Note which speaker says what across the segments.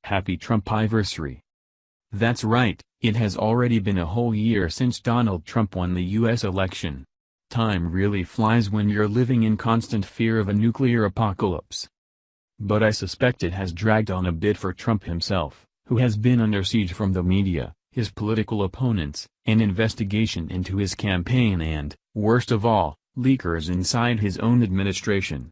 Speaker 1: Happy Trump-iversary. That's right, it has already been a whole year since Donald Trump won the U.S. election. Time really flies when you're living in constant fear of a nuclear apocalypse. But I suspect it has dragged on a bit for Trump himself, who has been under siege from the media, his political opponents, an investigation into his campaign and, worst of all, leakers inside his own administration.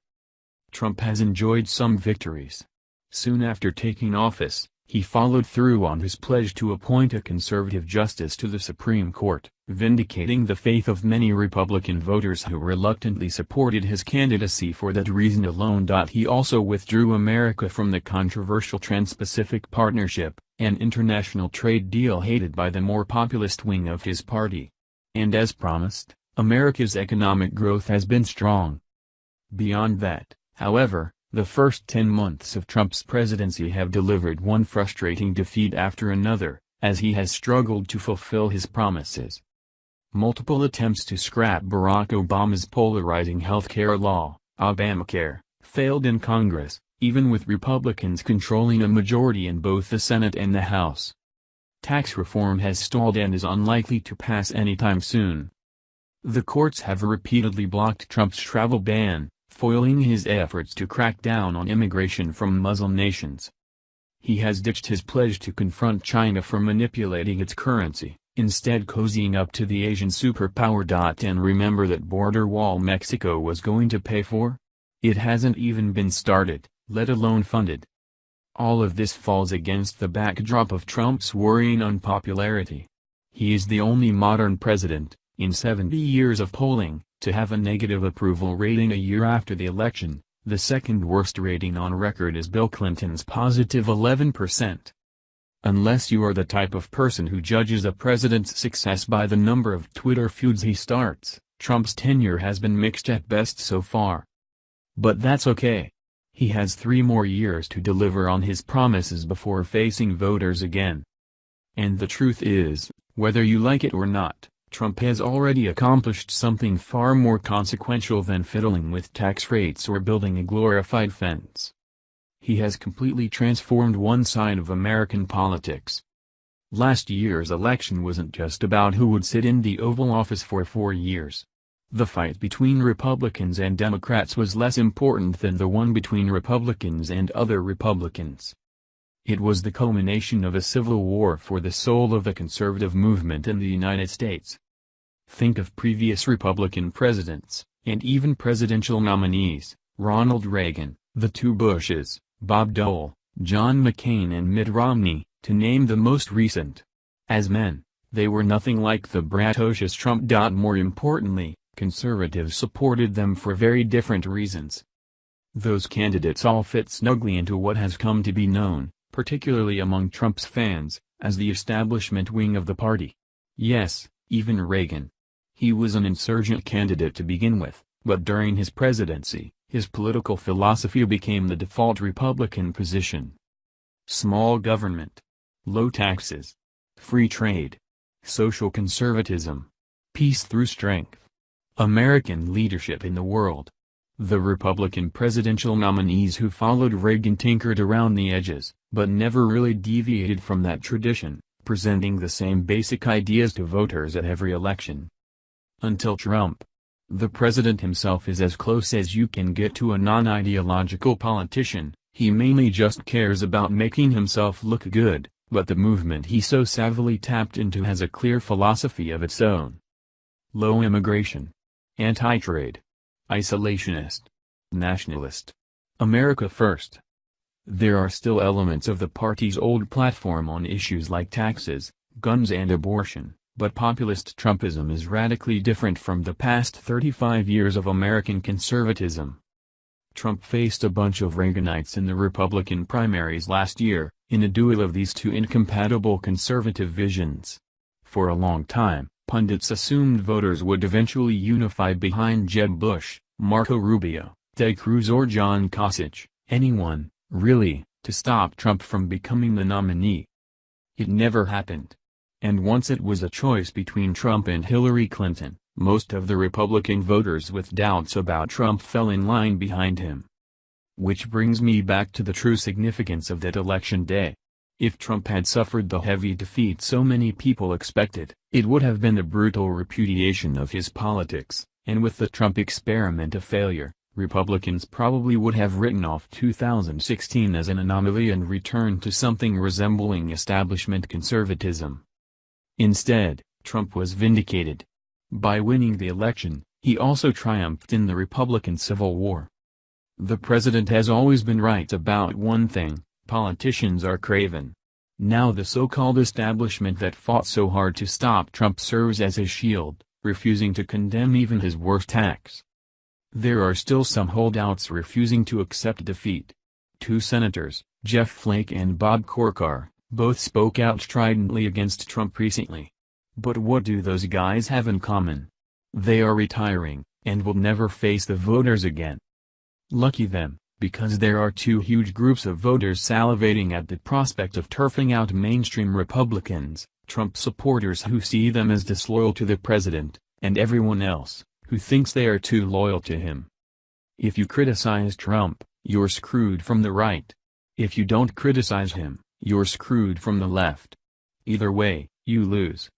Speaker 1: Trump has enjoyed some victories. Soon after taking office, he followed through on his pledge to appoint a conservative justice to the Supreme Court, vindicating the faith of many Republican voters who reluctantly supported his candidacy for that reason alone. He also withdrew America from the controversial Trans-Pacific Partnership, an international trade deal hated by the more populist wing of his party. And as promised, America's economic growth has been strong. Beyond that, however, the first 10 months of Trump's presidency have delivered one frustrating defeat after another, as he has struggled to fulfill his promises. Multiple attempts to scrap Barack Obama's polarizing health care law, Obamacare, failed in Congress, even with Republicans controlling a majority in both the Senate and the House. Tax reform has stalled and is unlikely to pass anytime soon. The courts have repeatedly blocked Trump's travel ban, foiling his efforts to crack down on immigration from Muslim nations. He has ditched his pledge to confront China for manipulating its currency, instead cozying up to the Asian superpower. And remember that border wall Mexico was going to pay for? It hasn't even been started, let alone funded. All of this falls against the backdrop of Trump's worrying unpopularity. He is the only modern president, in 70 years of polling, to have a negative approval rating a year after the election. The second worst rating on record is Bill Clinton's positive 11%. Unless you are the type of person who judges a president's success by the number of Twitter feuds he starts, Trump's tenure has been mixed at best so far. But that's okay. He has 3 more years to deliver on his promises before facing voters again. And the truth is, whether you like it or not, Trump has already accomplished something far more consequential than fiddling with tax rates or building a glorified fence. He has completely transformed one side of American politics. Last year's election wasn't just about who would sit in the Oval Office for 4 years. The fight between Republicans and Democrats was less important than the one between Republicans and other Republicans. It was the culmination of a civil war for the soul of the conservative movement in the United States. Think of previous Republican presidents, and even presidential nominees, Ronald Reagan, the 2 Bushes, Bob Dole, John McCain and Mitt Romney, to name the most recent. As men, they were nothing like the braggadocious Trump. More importantly, conservatives supported them for very different reasons. Those candidates all fit snugly into what has come to be known, particularly among Trump's fans, as the establishment wing of the party. Yes, even Reagan. He was an insurgent candidate to begin with, but during his presidency, his political philosophy became the default Republican position. Small government, low taxes, free trade, social conservatism, peace through strength. American leadership in the world. The Republican presidential nominees who followed Reagan tinkered around the edges, but never really deviated from that tradition, presenting the same basic ideas to voters at every election. Until Trump. The president himself is as close as you can get to a non-ideological politician. He mainly just cares about making himself look good, but the movement he so savvily tapped into has a clear philosophy of its own. Low immigration. Anti-trade. Isolationist. Nationalist. America first. There are still elements of the party's old platform on issues like taxes, guns and abortion, but populist Trumpism is radically different from the past 35 years of American conservatism. Trump faced a bunch of Reaganites in the Republican primaries last year, in a duel of these 2 incompatible conservative visions. For a long time, pundits assumed voters would eventually unify behind Jeb Bush, Marco Rubio, Ted Cruz or John Kasich, anyone, really, to stop Trump from becoming the nominee. It never happened. And once it was a choice between Trump and Hillary Clinton, most of the Republican voters with doubts about Trump fell in line behind him. Which brings me back to the true significance of that election day. If Trump had suffered the heavy defeat so many people expected, it would have been a brutal repudiation of his politics, and with the Trump experiment a failure, Republicans probably would have written off 2016 as an anomaly and returned to something resembling establishment conservatism. Instead, Trump was vindicated. By winning the election, he also triumphed in the Republican Civil War. The president has always been right about one thing: politicians are craven. Now the so-called establishment that fought so hard to stop Trump serves as his shield, refusing to condemn even his worst acts. There are still some holdouts refusing to accept defeat. Two senators, Jeff Flake and Bob Corker, both spoke out stridently against Trump recently. But what do those guys have in common? They are retiring, and will never face the voters again. Lucky them, because there are two huge groups of voters salivating at the prospect of turfing out mainstream Republicans, Trump supporters who see them as disloyal to the president, and everyone else, who thinks they are too loyal to him. If you criticize Trump, you're screwed from the right. If you don't criticize him, you're screwed from the left. Either way, you lose.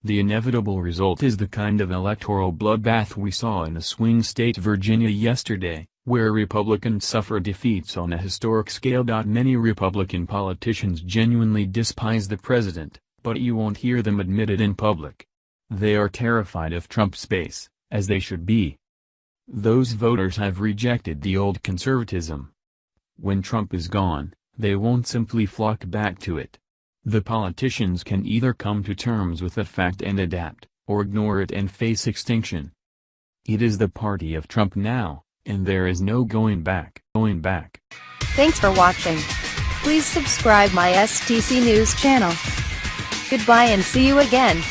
Speaker 1: The inevitable result is the kind of electoral bloodbath we saw in a swing state Virginia yesterday, where Republicans suffer defeats on a historic scale. Many Republican politicians genuinely despise the president, but you won't hear them admit it in public. They are terrified of Trump's base, as they should be. Those voters have rejected the old conservatism. When Trump is gone, they won't simply flock back to it. The politicians can either come to terms with that fact and adapt, or ignore it and face extinction. It is the party of Trump now, and there is no going back.
Speaker 2: Thanks for watching. Please subscribe my STC News channel. Goodbye and see you again.